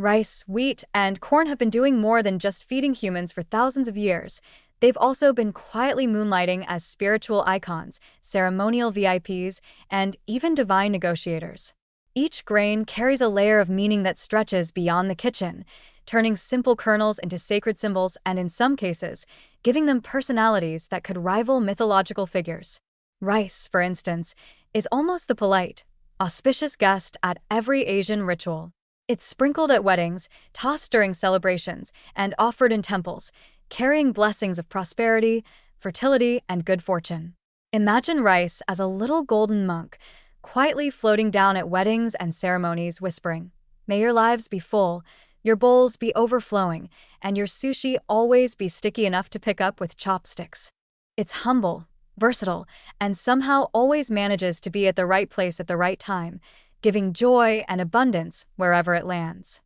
Rice, wheat, and corn have been doing more than just feeding humans for thousands of years. They've also been quietly moonlighting as spiritual icons, ceremonial VIPs, and even divine negotiators. Each grain carries a layer of meaning that stretches beyond the kitchen, turning simple kernels into sacred symbols and, in some cases, giving them personalities that could rival mythological figures. Rice, for instance, is almost the polite, auspicious guest at every Asian ritual. It's sprinkled at weddings, tossed during celebrations, and offered in temples, carrying blessings of prosperity, fertility, and good fortune. Imagine rice as a little golden monk, quietly floating down at weddings and ceremonies, whispering, "May your lives be full, your bowls be overflowing, and your sushi always be sticky enough to pick up with chopsticks." It's humble, versatile, and somehow always manages to be at the right place at the right time, giving joy and abundance wherever it lands.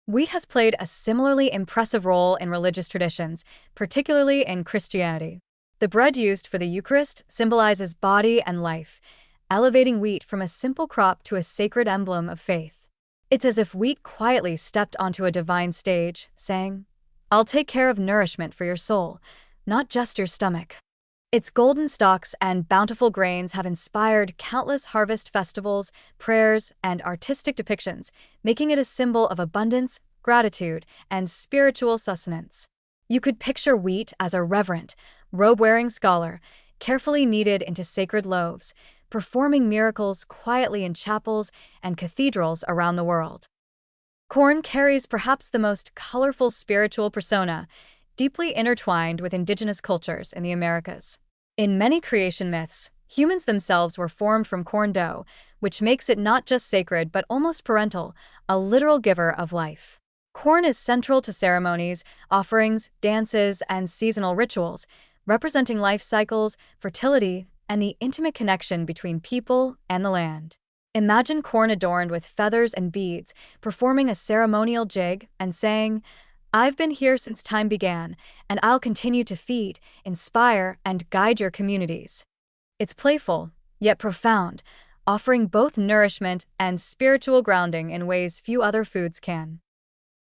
Wheat has played a similarly impressive role in religious traditions, particularly in Christianity. The bread used for the Eucharist symbolizes body and life, elevating wheat from a simple crop to a sacred emblem of faith. It's as if wheat quietly stepped onto a divine stage, saying, "I'll take care of nourishment for your soul, not just your stomach." Its golden stalks and bountiful grains have inspired countless harvest festivals, prayers, and artistic depictions, making it a symbol of abundance, gratitude, and spiritual sustenance. You could picture wheat as a reverent, robe-wearing scholar, carefully kneaded into sacred loaves, performing miracles quietly in chapels and cathedrals around the world. Corn carries perhaps the most colorful spiritual persona, deeply intertwined with indigenous cultures in the Americas. In many creation myths, humans themselves were formed from corn dough, which makes it not just sacred but almost parental, a literal giver of life. Corn is central to ceremonies, offerings, dances, and seasonal rituals, representing life cycles, fertility, and the intimate connection between people and the land. Imagine corn adorned with feathers and beads, performing a ceremonial jig and saying, "I've been here since time began, and I'll continue to feed, inspire, and guide your communities." It's playful, yet profound, offering both nourishment and spiritual grounding in ways few other foods can.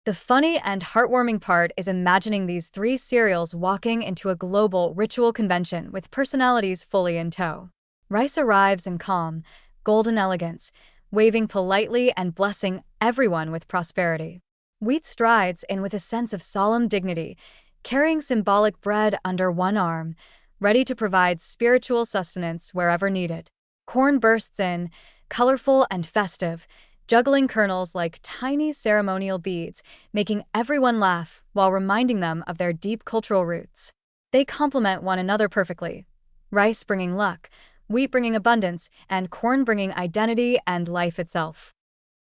The funny and heartwarming part is imagining these three cereals walking into a global ritual convention with personalities fully in tow. Rice arrives in calm, golden elegance, waving politely and blessing everyone with prosperity. Wheat strides in with a sense of solemn dignity, carrying symbolic bread under one arm, ready to provide spiritual sustenance wherever needed. Corn bursts in, colorful and festive, juggling kernels like tiny ceremonial beads, making everyone laugh while reminding them of their deep cultural roots. They complement one another perfectly, rice bringing luck, wheat bringing abundance, and corn bringing identity and life itself.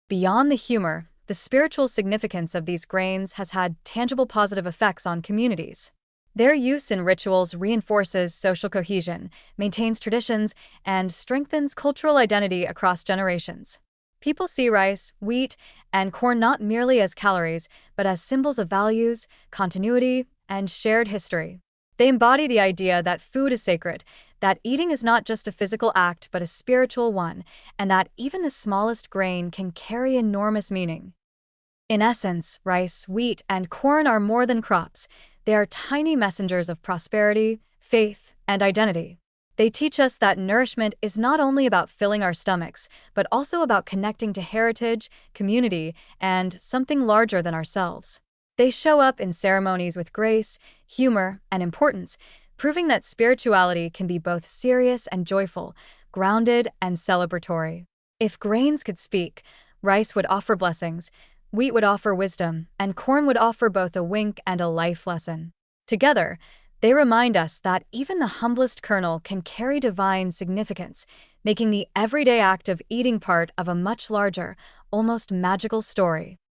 Beyond the humor, the spiritual significance of these grains has had tangible positive effects on communities. Their use in rituals reinforces social cohesion, maintains traditions, and strengthens cultural identity across generations. People see rice, wheat, and corn not merely as calories, but as symbols of values, continuity, and shared history. They embody the idea that food is sacred, that eating is not just a physical act but a spiritual one, and that even the smallest grain can carry enormous meaning. In essence, rice, wheat, and corn are more than crops. They are tiny messengers of prosperity, faith, and identity. They teach us that nourishment is not only about filling our stomachs, but also about connecting to heritage, community, and something larger than ourselves. They show up in ceremonies with grace, humor, and importance, proving that spirituality can be both serious and joyful, grounded and celebratory. If grains could speak, rice would offer blessings, wheat would offer wisdom, and corn would offer both a wink and a life lesson. Together, they remind us that even the humblest kernel can carry divine significance, making the everyday act of eating part of a much larger, almost magical story.